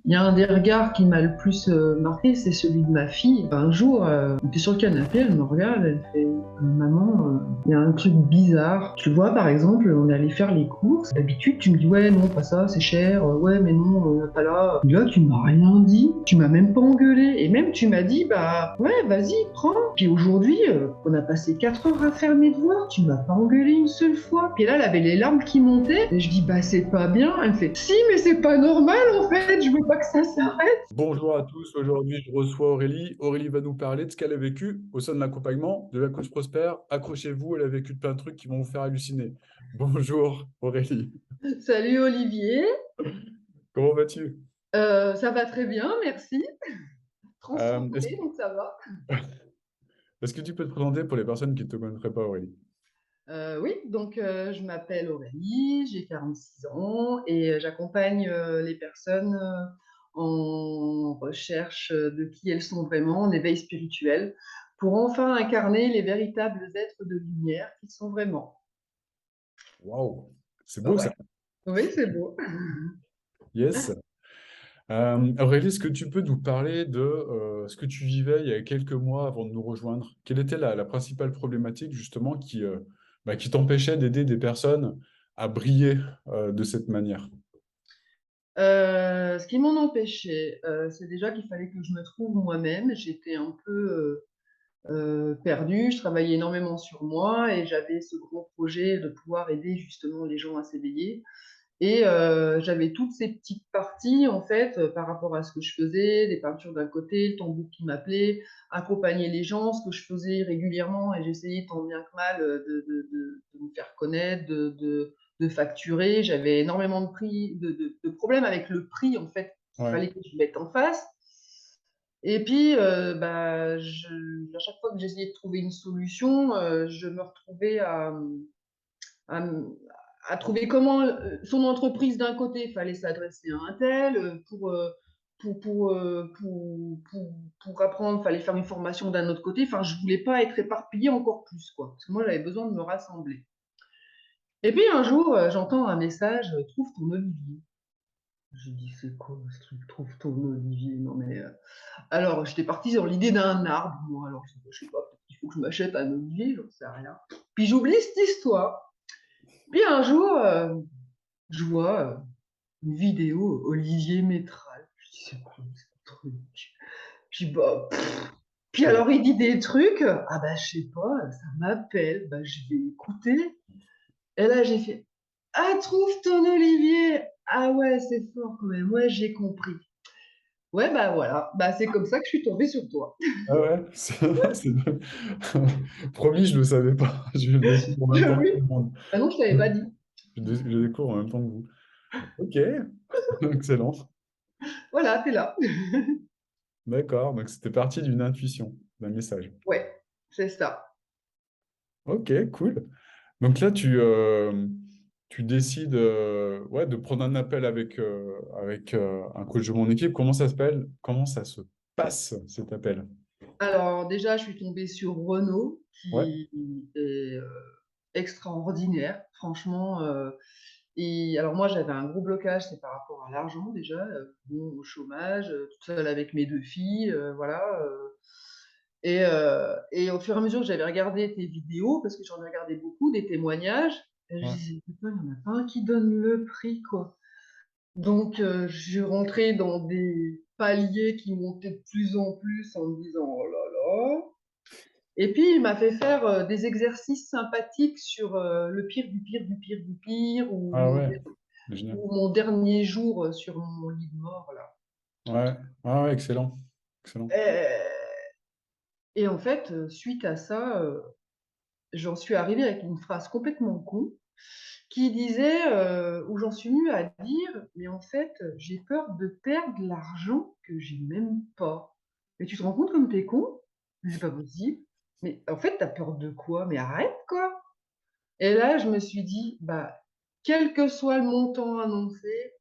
Il y a un des regards qui m'a le plus marqué, c'est celui de ma fille. Un jour, on était sur le canapé, elle me regarde, elle fait Maman, il y a un truc bizarre. Tu vois, par exemple, on est allé faire les courses. D'habitude, tu me dis Ouais, non, pas ça, c'est cher. Ouais, mais non, pas là. Là, tu m'as rien dit. Tu m'as même pas engueulé. Et même, tu m'as dit Bah, ouais, vas-y, prends. Puis aujourd'hui, on a passé 4 heures à faire mes devoirs. Tu m'as pas engueulé une seule fois. Puis là, elle avait les larmes qui montaient. Et je dis Bah, c'est pas bien. Elle me fait Si, mais c'est pas normal en fait. Je veux pas que ça s'arrête. Bonjour à tous, aujourd'hui je reçois Aurélie. Aurélie va nous parler de ce qu'elle a vécu au sein de l'accompagnement de la cause prospère. Accrochez-vous, elle a vécu plein de trucs qui vont vous faire halluciner. Bonjour Aurélie, Salut Olivier. comment vas-tu? Ça va très bien, merci. Euh, est-ce, Transporté, donc ça va. est-ce que tu peux te présenter pour les personnes qui ne te connaîtraient pas, Aurélie? Oui, donc je m'appelle Aurélie, j'ai 46 ans et j'accompagne les personnes en recherche de qui elles sont vraiment, en éveil spirituel, pour enfin incarner les véritables êtres de lumière qu'ils sont vraiment. Waouh, c'est Ah beau ça. ouais, oui, c'est beau. Yes. Aurélie, est-ce que tu peux nous parler de ce que tu vivais il y a quelques mois avant de nous rejoindre? Quelle était la principale problématique justement qui t'empêchait d'aider des personnes à briller de cette manière? Ce qui m'en empêchait, c'est déjà qu'il fallait que je me trouve moi-même. J'étais un peu perdue, je travaillais énormément sur moi et j'avais ce grand projet de pouvoir aider justement les gens à s'éveiller. Et j'avais toutes ces petites parties, en fait, par rapport à ce que je faisais, des peintures d'un côté, le tambour qui m'appelait, accompagner les gens, ce que je faisais régulièrement, et j'essayais tant bien que mal de me faire connaître, de facturer. J'avais énormément de problèmes avec le prix, en fait, qu'il Ouais. fallait que je mette en face. Et puis, bah, à chaque fois que j'essayais de trouver une solution, je me retrouvais à, à trouver comment son entreprise d'un côté, il fallait s'adresser à un tel, pour apprendre, il fallait faire une formation d'un autre côté. Enfin, je ne voulais pas être éparpillée encore plus, quoi. Parce que moi, j'avais besoin de me rassembler. Et puis un jour, j'entends un message, trouve ton Olivier. J'ai dit, c'est quoi ce truc, trouve ton Olivier? Non mais. Alors, j'étais partie sur l'idée d'un arbre, moi. Alors, je sais pas, peut-être qu'il faut que je m'achète un Olivier, j'en sais rien. Puis j'oublie cette histoire. Puis un jour, je vois une vidéo Olivier Métral. Je dis, c'est quoi ce truc? Puis, bah, puis Ok. alors, il dit des trucs. Ah bah, je sais pas, ça m'appelle. Bah, je vais écouter. Et là, j'ai fait, ah, trouve ton Olivier. Ah ouais, c'est fort quand même. Ouais, j'ai compris. Ouais, bah voilà. Bah, c'est comme ça que je suis tombée sur toi. Ah ouais, promis, je ne le savais pas. Je le découvre en même temps que Oui. tout le monde. Ah non, je t'avais pas dit. Je le découvre en même temps que vous. Ok, excellent. Voilà, t'es là. D'accord, donc c'était parti d'une intuition, d'un message. Ouais, c'est ça. Ok, cool. Donc là, tu décides ouais, de prendre un appel avec un coach de mon équipe. Comment ça s'appelle? Comment ça se passe cet appel? Alors déjà, je suis tombée sur Renaud, Ouais, qui est extraordinaire, franchement. Et alors moi, j'avais un gros blocage, c'est par rapport à l'argent déjà, bon, au chômage, toute seule avec mes deux filles, voilà. Et au fur et à mesure que j'avais regardé tes vidéos, parce que j'en ai regardé beaucoup, des témoignages, et je ouais, disais, putain, il n'y en a pas un qui donne le prix, quoi. Donc, je rentrais dans des paliers qui montaient de plus en plus en me disant, oh là là. Et puis, il m'a fait faire des exercices sympathiques sur le pire du pire du pire du pire, ah ouais, génial. ou mon dernier jour sur mon lit de mort, là. Ouais, ah ouais, excellent, excellent. Et, et en fait, suite à ça, j'en suis arrivée avec une phrase complètement con qui disait, où j'en suis venue à dire, mais en fait, j'ai peur de perdre l'argent que j'ai même pas. Mais tu te rends compte comme t'es con? Mais c'est pas possible. Mais en fait, t'as peur de quoi? Mais arrête, quoi. Et là, je me suis dit, bah, quel que soit le montant annoncé,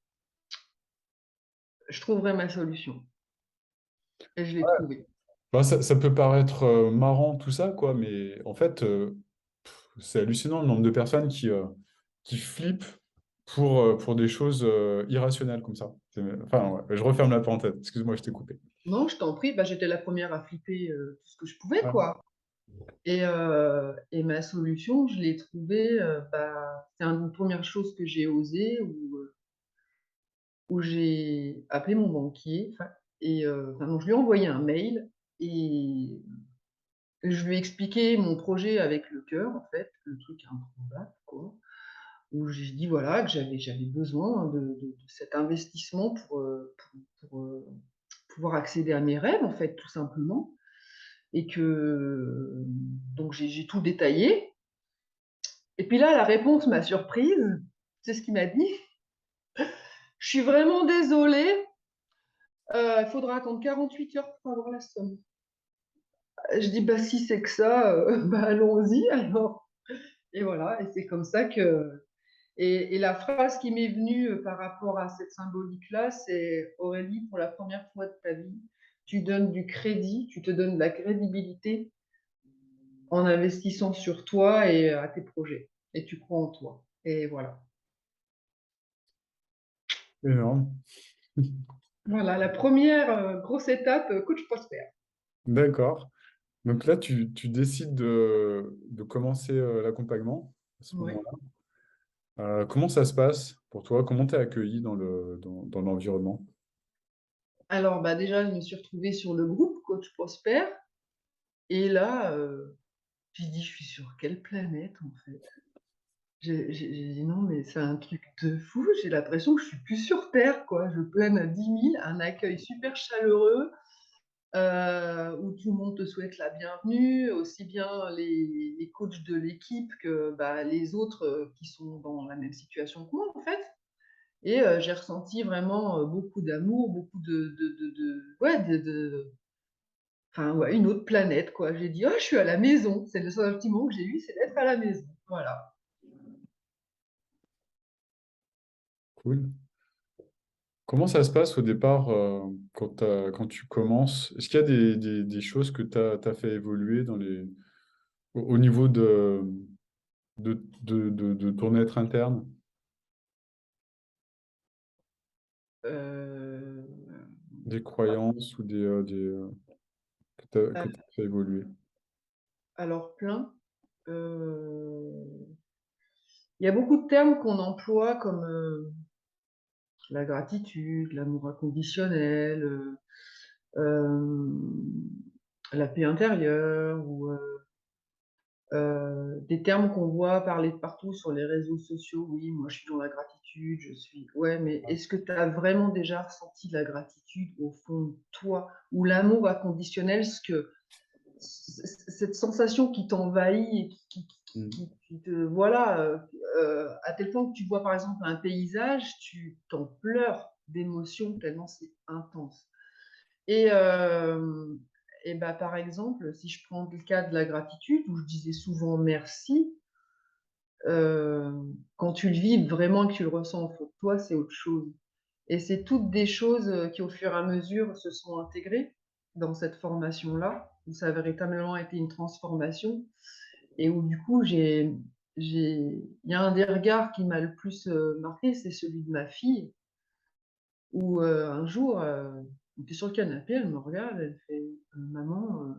je trouverai ma solution. Et je l'ai trouvé. Bah, ça peut paraître marrant tout ça, quoi, mais en fait, c'est hallucinant le nombre de personnes qui flippent pour des choses irrationnelles comme ça. Enfin, ouais, je referme la parenthèse. Excuse-moi, je t'ai coupé. Non, je t'en prie, bah, j'étais la première à flipper tout ce que je pouvais, Ah, quoi. Et ma solution, je l'ai trouvée, bah, c'est une première chose que j'ai osée, où j'ai appelé mon banquier, enfin, non, je lui ai envoyé un mail et je lui ai expliqué mon projet avec le cœur, en fait, le truc improbable, quoi. Où j'ai dit voilà, que j'avais besoin de cet investissement pour pouvoir accéder à mes rêves, en fait, tout simplement. Et que donc j'ai tout détaillé. Et puis là, la réponse m'a surprise. C'est ce qu'il m'a dit. Je suis vraiment désolée. Il faudra attendre 48 heures pour avoir la somme. Je dis bah si c'est que ça, bah allons-y alors. Et voilà. Et c'est comme ça que et la phrase qui m'est venue par rapport à cette symbolique-là, c'est Aurélie, pour la première fois de ta vie, tu donnes du crédit, tu te donnes de la crédibilité en investissant sur toi et à tes projets. Et tu crois en toi. Et voilà. énorme. Voilà, la première grosse étape, coach prospère. D'accord. Donc là, tu décides de commencer l'accompagnement à ce Ouais. moment-là. Comment ça se passe pour toi? Comment tu es accueilli dans l'environnement? Alors, bah, déjà, je me suis retrouvée sur le groupe coach prospère. Et là, j'ai dit, je suis sur quelle planète, en fait? J'ai dit, non, mais c'est un truc de fou. J'ai l'impression que je suis plus sur Terre, quoi. Je plane à 10 000, un accueil super chaleureux, où tout le monde te souhaite la bienvenue, aussi bien les coachs de l'équipe que bah, les autres qui sont dans la même situation que moi, en fait. Et j'ai ressenti vraiment beaucoup d'amour, beaucoup ouais, enfin, ouais, une autre planète, quoi. J'ai dit, oh, je suis à la maison. C'est le sentiment que j'ai eu, c'est d'être à la maison. Voilà. Cool. Comment ça se passe au départ quand tu commences? Est-ce qu'il y a des choses que tu as fait évoluer au niveau de ton être interne, Euh, des croyances ou que tu fait évoluer? alors, plein. Euh, Il y a beaucoup de termes qu'on emploie comme la gratitude, l'amour inconditionnel, euh, la paix intérieure, ou des termes qu'on voit parler de partout sur les réseaux sociaux. Oui, moi je suis dans la gratitude, je suis. Ouais, mais est-ce que tu as vraiment déjà ressenti de la gratitude au fond de toi, ou l'amour inconditionnel, cette sensation qui t'envahit et Mm. qui te. Voilà, à tel point que tu vois par exemple un paysage, tu t'en pleures d'émotion tellement c'est intense. Et, bah, par exemple, si je prends le cas de la gratitude, où je disais souvent merci, euh, quand tu le vis vraiment, que tu le ressens au fond de toi, c'est autre chose. Et c'est toutes des choses qui, au fur et à mesure, se sont intégrées dans cette formation-là, où ça a véritablement été une transformation, et où du coup, il y a un des regards qui m'a le plus marqué, c'est celui de ma fille, où un jour, on était sur le canapé, elle me regarde, elle fait Maman,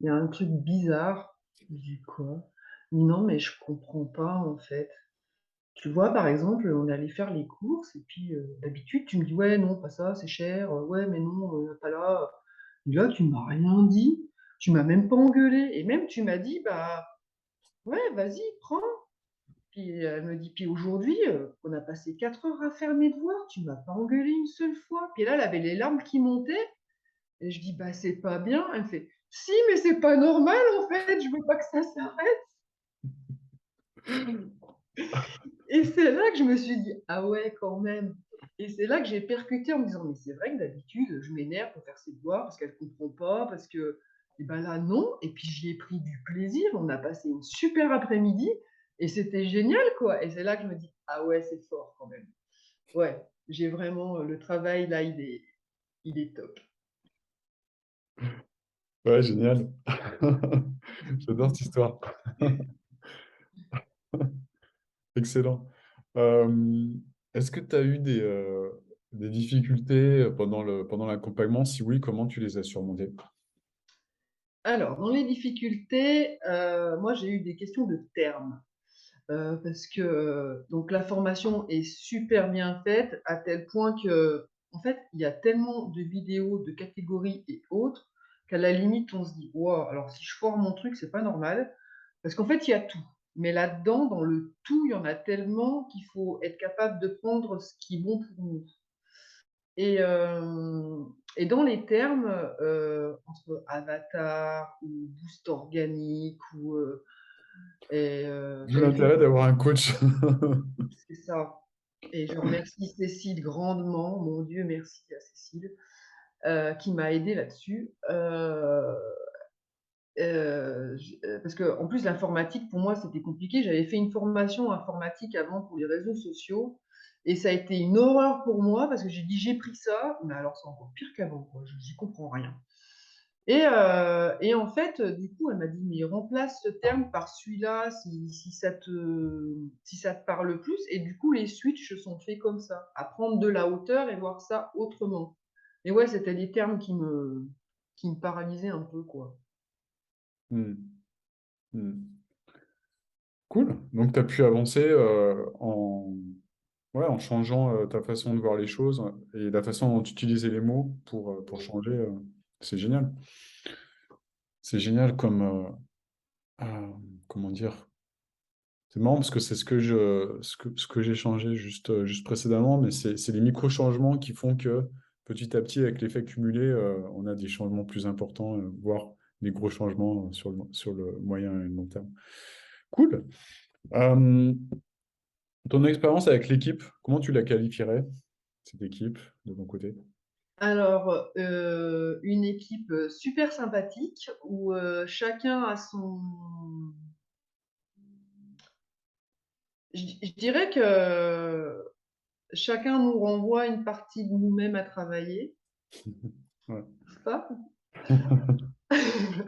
il y a un truc bizarre. Je dis quoi? Elle dit, non, mais je comprends pas en fait. Tu vois, par exemple, on est allé faire les courses et puis d'habitude, tu me dis ouais, non, pas ça, c'est cher. Ouais, mais non, pas là. Et là, tu m'as rien dit. Tu m'as même pas engueulé. Et même, tu m'as dit bah ouais, vas-y, prends. Puis elle me dit, puis aujourd'hui, on a passé 4 heures à faire mes devoirs, tu m'as pas engueulé une seule fois. Puis là, elle avait les larmes qui montaient. Et je dis, bah, c'est pas bien. Elle me fait, si, mais c'est pas normal en fait, je veux pas que ça s'arrête. Et c'est là que je me suis dit, ah ouais, quand même. Et c'est là que j'ai percuté en me disant, mais c'est vrai que d'habitude, je m'énerve pour faire ses devoirs parce qu'elle comprend pas, parce que, et ben là, non. Et puis j'y ai pris du plaisir. On a passé une super après-midi et c'était génial, quoi. Et c'est là que je me dis, ah ouais, c'est fort quand même. Ouais, j'ai vraiment, le travail là, il est top. Ouais, génial. J'adore cette histoire. Excellent. Est-ce que tu as eu des difficultés pendant l'accompagnement? Si oui, comment tu les as surmontées? Alors, dans les difficultés, moi, j'ai eu des questions de termes. Parce que donc la formation est super bien faite à tel point que, en fait, il y a tellement de vidéos, de catégories et autres qu'à la limite, on se dit: «Waouh, alors si je foire mon truc, c'est pas normal». Parce qu'en fait, il y a tout. Mais là-dedans, dans le tout, il y en a tellement qu'il faut être capable de prendre ce qui est bon pour nous. Et dans les termes, entre avatar ou boost organique ou D'où j'avais fait l'intérêt d'avoir un coach. c'est ça. Et je remercie Cécile grandement, mon Dieu, merci à Cécile, qui m'a aidée là-dessus. Parce qu'en plus, l'informatique, pour moi, c'était compliqué. J'avais fait une formation informatique avant pour les réseaux sociaux et ça a été une horreur pour moi parce que j'ai dit: «J'ai pris ça, mais alors c'est encore pire qu'avant, quoi, je j'y comprends rien». Et en fait, du coup, elle m'a dit: «Mais remplace ce terme par celui-là si ça te parle plus» et du coup, les switches se sont faits comme ça, à prendre de la hauteur et voir ça autrement. Et ouais, c'était des termes qui me paralysaient un peu, quoi. Mmh. Mmh. Cool. Donc tu as pu avancer, en changeant, ta façon de voir les choses et la façon dont tu utilisais les mots pour changer, c'est génial. C'est génial comment dire? C'est marrant parce que c'est ce que j'ai changé juste précédemment, mais c'est les micro-changements qui font que, petit à petit, avec l'effet cumulé, on a des changements plus importants, voire des gros changements, sur le moyen et le long terme. Cool. Hem, Ton expérience avec l'équipe, comment tu la qualifierais, cette équipe, de ton côté? Alors, une équipe, super sympathique où, chacun a son je dirais que chacun nous renvoie une partie de nous-mêmes à travailler, Ouais. n'est-ce pas?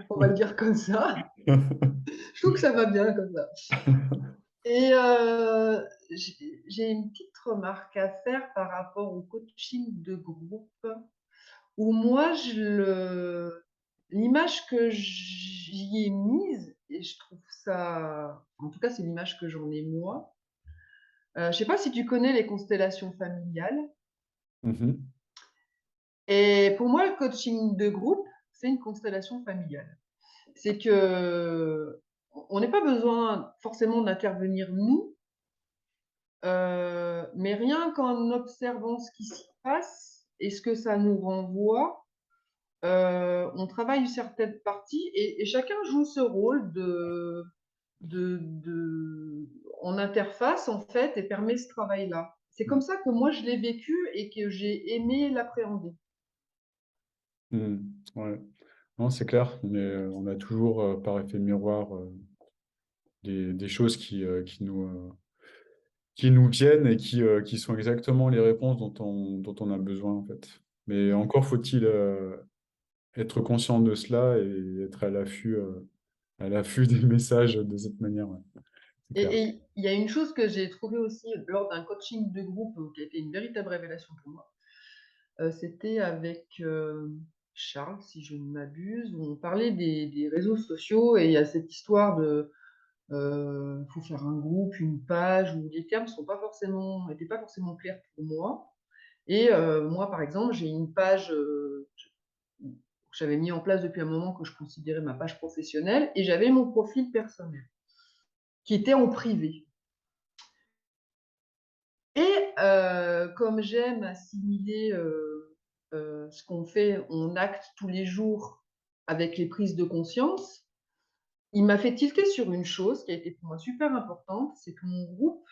On va le dire comme ça. Je trouve que ça va bien comme ça. Et j'ai une petite remarque à faire par rapport au coaching de groupe où moi l'image que j'y ai mise et je trouve ça en tout cas, c'est l'image que j'en ai moi. Je sais pas si tu connais les constellations familiales? Mmh. Et pour moi, le coaching de groupe, c'est une constellation familiale. C'est que on n'est pas besoin forcément d'intervenir nous, mais rien qu'en observant ce qui s'y passe et ce que ça nous renvoie, on travaille une certaine partie et chacun joue ce rôle de en interface, en fait, et permet ce travail-là. C'est comme ça que moi je l'ai vécu et que j'ai aimé l'appréhender. Mmh. Ouais. Non, c'est clair, on a toujours, par effet miroir, des choses qui nous viennent et qui sont exactement les réponses dont on a besoin, en fait. Mais Mmh. encore faut-il, être conscient de cela et être à l'affût des messages de cette manière, ouais, c'est clair. Et il y a une chose que j'ai trouvée aussi lors d'un coaching de groupe, qui a été une véritable révélation pour moi. C'était avec, Charles, si je ne m'abuse, où on parlait des réseaux sociaux et il y a cette histoire de, faut faire un groupe, une page où les termes sont pas forcément étaient pas forcément clairs pour moi et moi, par exemple, j'ai une page, que j'avais mis en place depuis un moment que je considérais ma page professionnelle et j'avais mon profil personnel qui était en privé. Et comme j'aime assimiler, ce qu'on fait, on acte tous les jours avec les prises de conscience, il m'a fait tilter sur une chose qui a été pour moi super importante, c'est que mon groupe,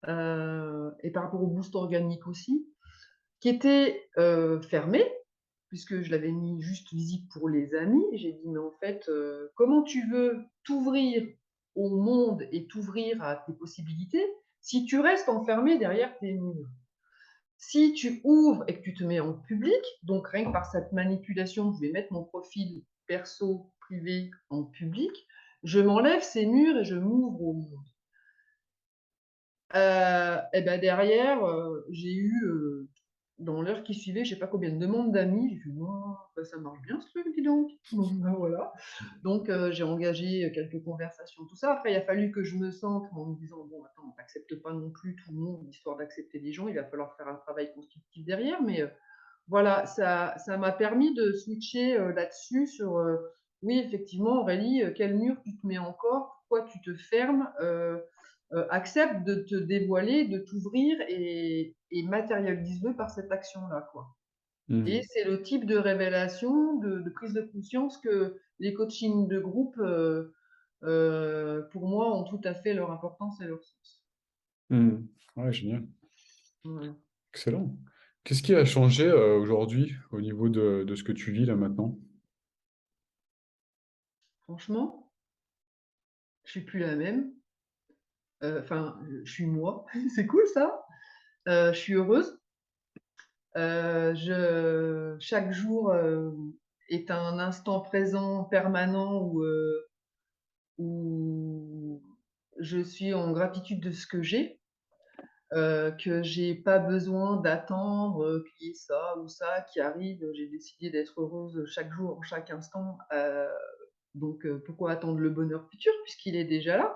et par rapport au boost organique aussi, qui était, fermé, puisque je l'avais mis juste visible pour les amis. J'ai dit: «Mais en fait, comment tu veux t'ouvrir au monde et t'ouvrir à tes possibilités si tu restes enfermé derrière tes murs?» Si tu ouvres et que tu te mets en public, donc rien que par cette manipulation, je vais mettre mon profil perso, privé en public, je m'enlève ces murs et je m'ouvre au monde. Et ben derrière, j'ai eu, dans l'heure qui suivait, je sais pas combien de demandes d'amis. J'ai fait: «Waouh, bah, ça marche bien ce truc, dis donc». Bon, ben, voilà. Donc j'ai engagé quelques conversations, tout ça. Après, il a fallu que je me centre en me disant: «Bon, attends, tu acceptes pas non plus tout le monde, histoire d'accepter les gens, il va falloir faire un travail constructif derrière». Mais voilà, ça m'a permis de switcher, là-dessus sur, oui, effectivement, Aurélie, quel mur tu te mets encore? Pourquoi tu te fermes? Accepte de te dévoiler, de t'ouvrir et matérialise-le par cette action-là, quoi. Et Mmh. c'est le type de révélation, de prise de conscience que les coachings de groupe, pour moi, ont tout à fait leur importance et leur sens. Mmh. Ouais, génial. Voilà. Excellent. Qu'est-ce qui a changé, aujourd'hui au niveau de ce que tu vis là maintenant? Franchement, je suis plus la même. Enfin, je suis moi, c'est cool ça. Je suis heureuse. Je chaque jour, est un instant présent permanent où je suis en gratitude de ce que j'ai pas besoin d'attendre, qu'il y ait ça ou ça qui arrive. J'ai décidé d'être heureuse chaque jour, chaque instant, donc pourquoi attendre le bonheur futur puisqu'il est déjà là?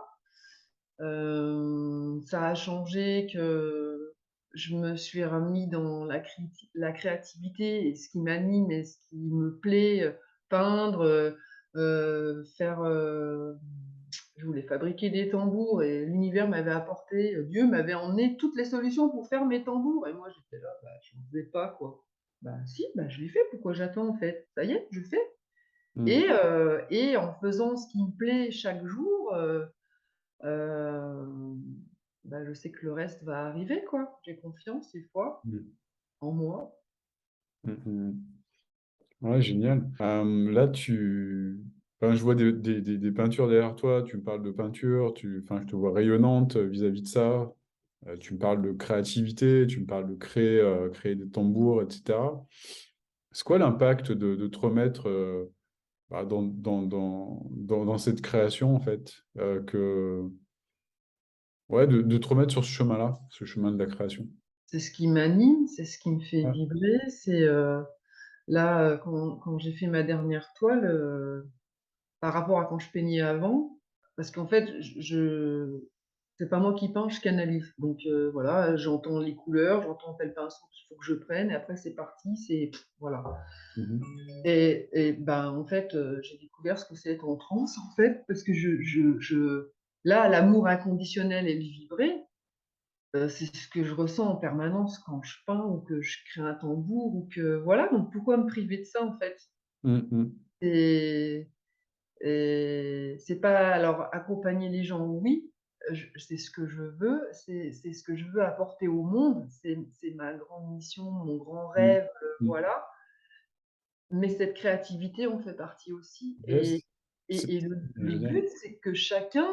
Ça a changé que je me suis remis dans la créativité et ce qui m'anime et ce qui me plaît, peindre, faire, je voulais fabriquer des tambours et l'univers m'avait apporté, Dieu m'avait emmené toutes les solutions pour faire mes tambours et moi j'étais là, bah, je n'en faisais pas quoi. Bah si, bah je l'ai fait, pourquoi j'attends en fait? Ça y est, je fais Mmh. et en faisant ce qui me plaît chaque jour, Hem, bah, je sais que le reste va arriver, quoi. J'ai confiance, des fois, Mmh. en moi. Mmh mh. Ouais, génial. Là, enfin, je vois des peintures derrière toi, tu me parles de peinture, enfin, je te vois rayonnante vis-à-vis de ça. Tu me parles de créativité, tu me parles de créer des tambours, etc. C'est quoi l'impact de te remettre bah, dans cette création, en fait, ouais, de te remettre sur ce chemin-là, ce chemin de la création? C'est ce qui m'anime, c'est ce qui me fait Ouais. vibrer, là, quand j'ai fait ma dernière toile, par rapport à quand je peignais avant, parce qu'en fait, je c'est pas moi qui peins, je canalise. Donc voilà, j'entends les couleurs, j'entends tel pinceau qu'il faut que je prenne et après c'est parti, voilà. Mmh. Et ben, en fait, j'ai découvert ce que c'est être en transe, en fait, parce que je là, l'amour inconditionnel et le vibrer, c'est ce que je ressens en permanence quand je peins ou que je crée un tambour ou que voilà, donc pourquoi me priver de ça, en fait? Mmh mh. Et c'est pas alors accompagner les gens, oui, c'est ce que je veux, c'est ce que je veux apporter au monde, c'est ma grande mission, mon grand Mmh. rêve, Mmh. voilà. Mais cette créativité en fait partie aussi Yes. C'est et le génial. but, c'est que chacun,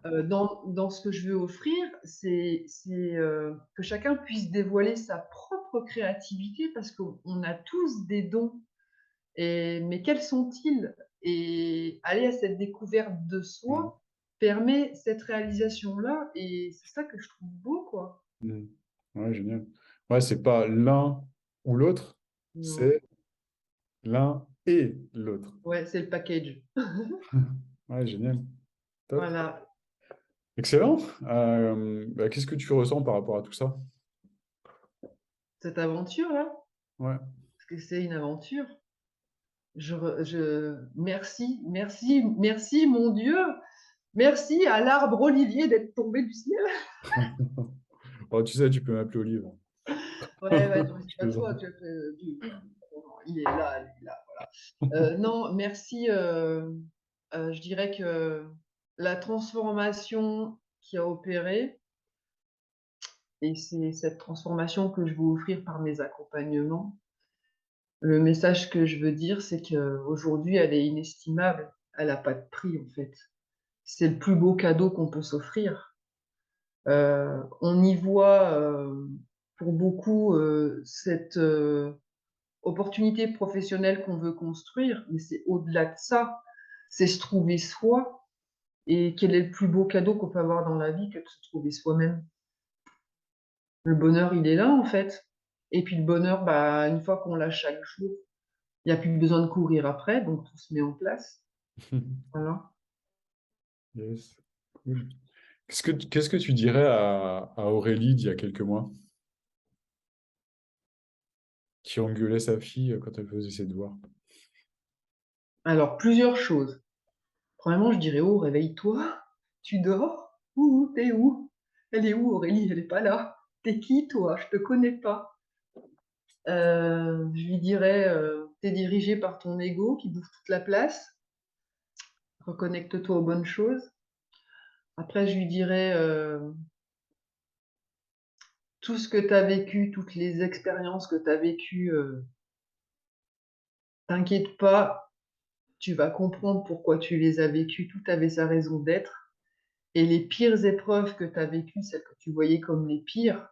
dans ce que je veux offrir, que chacun puisse dévoiler sa propre créativité parce qu'on a tous des dons mais quels sont-ils? Et aller à cette découverte de Mmh. soi permet cette réalisation-là et c'est ça que je trouve beau, quoi. Mmh. Ouais, génial. Ouais, c'est pas l'un ou l'autre, Non. c'est l'un et l'autre. Ouais, c'est le package. Ouais, génial. Top. Voilà, Excellent. Bah, qu'est-ce que tu ressens par rapport à tout ça? cette aventure-là, Ouais. parce que c'est une aventure. Merci, merci, merci mon Dieu, merci à l'arbre olivier d'être tombé du ciel. Bon, tu sais, tu peux m'appeler Olive. Ouais, ouais, non, mais Je c'est pas toi, plaisante. tu as fait du non, non, il est là, non, merci, je dirais que la transformation qui a opéré et c'est cette transformation que je veux offrir par mes accompagnements. Le message que je veux dire, c'est qu'aujourd'hui, elle est inestimable. Elle a pas de prix, en fait. C'est le plus beau cadeau qu'on peut s'offrir. On y voit, pour beaucoup, cette, opportunité professionnelle qu'on veut construire, mais c'est au-delà de ça. C'est se trouver soi, Et quel est le plus beau cadeau qu'on peut avoir dans la vie que de se trouver soi-même? Le bonheur, il est là, en fait. Et puis le bonheur, bah, une fois qu'on l'a chaque jour, il y a plus besoin de courir après, donc tout se met en place. Voilà. Yes, cool. Qu'est-ce que tu dirais à Aurélie d'il y a quelques mois, qui engueulait sa fille quand elle faisait ses devoirs? Alors, plusieurs choses. Premièrement, je dirais: «Oh, réveille-toi, tu dors? Où? Tu où? Elle est où Aurélie? Elle est pas là. Tu qui toi? Je te connais pas». Je lui dirais: «Tu dirigé par ton ego qui bouffe toute la place. Reconnecte-toi aux bonnes choses». Après, je lui dirais, «Tout ce que tu as vécu, toutes les expériences que tu as vécues, t'inquiète pas, tu vas comprendre pourquoi tu les as vécues, tout avait sa raison d'être et les pires épreuves que tu as vécues, celles que tu voyais comme les pires,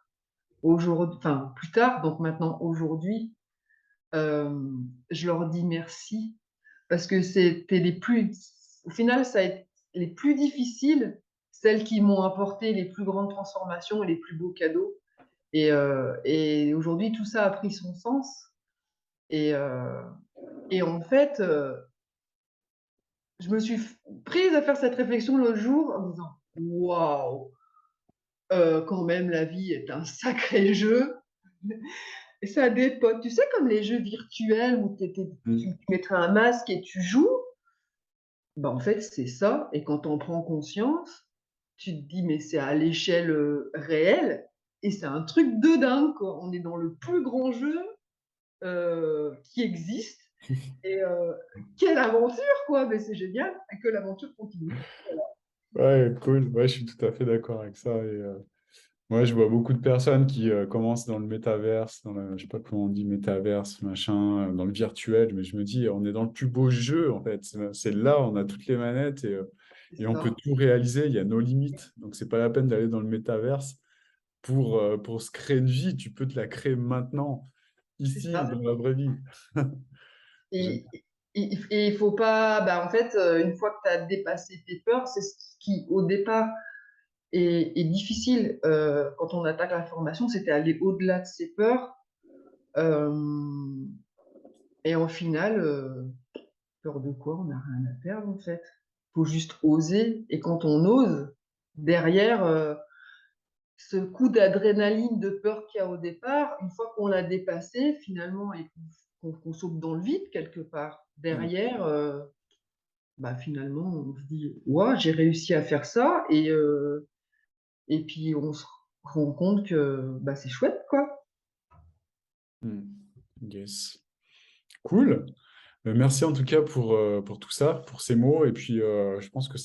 enfin, plus tard, donc maintenant aujourd'hui, je leur dis merci parce que c'était les plus au final, ça a été les plus difficiles, celles qui m'ont apporté les plus grandes transformations et les plus beaux cadeaux et aujourd'hui, tout ça a pris son sens et heu et en fait, je me suis prise à faire cette réflexion l'autre jour en me disant: «Waouh, quand même la vie est un sacré jeu». Et ça dépote. Tu sais, comme les jeux virtuels où tu Mm. mettrais un masque et tu joues? Bah, en fait, c'est ça et quand tu en prends conscience, tu te dis: «Mais c'est à l'échelle, réelle et c'est un truc de dingue, quoi». On est dans le plus grand jeu, qui existe et quelle aventure, quoi! Mais c'est génial, que l'aventure continue. Ouais, cool. Ouais, je suis tout à fait d'accord avec ça. Ouais, je vois beaucoup de personnes qui commencent dans le métaverse, je sais pas comment on dit, métaverse, machin, dans le virtuel, mais je me dis, on est dans le plus beau jeu, en fait. C'est là, on a toutes les manettes C'est et on peut ça, tout réaliser, il y a nos limites. Donc, c'est pas la peine d'aller dans le métaverse pour se créer une vie. Tu peux te la créer maintenant, c'est ici, ça dans la vraie vie. J'aime- et il faut pas bah, en fait, une fois que tu as dépassé tes peurs, c'est ce qui, au départ, est difficile, quand on attaque la formation, c'était aller au-delà de ses peurs, hem et au final, peur de quoi? On n'a rien à perdre, en fait. Faut juste oser et quand on ose, derrière, ce coup d'adrénaline, de peur qu'il y a au départ, une fois qu'on l'a dépassé finalement et qu'on saute dans le vide quelque part, Mm. derrière, bah, finalement, on se dit: «Waouh, j'ai réussi à faire ça» et puis on se rend compte que, bah, c'est chouette, quoi. Mm. Yes. Cool. Merci en tout cas pour tout ça, pour ces mots. Et puis, je pense que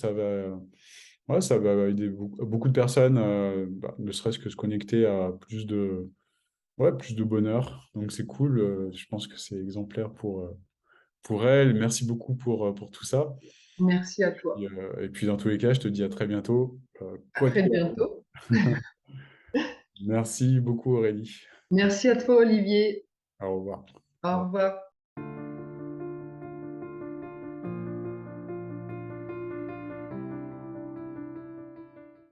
ouais, ça va aider beaucoup de personnes, ne serait-ce que se connecter à ouais, plus de bonheur. Donc, c'est cool. Je pense que c'est exemplaire pour elles. Merci beaucoup pour tout ça. Merci à toi. Et puis, dans tous les cas, je te dis à très bientôt. À Quoi de très quoi. bientôt. Merci beaucoup, Aurélie. Merci à toi, Olivier. Au revoir. Au revoir.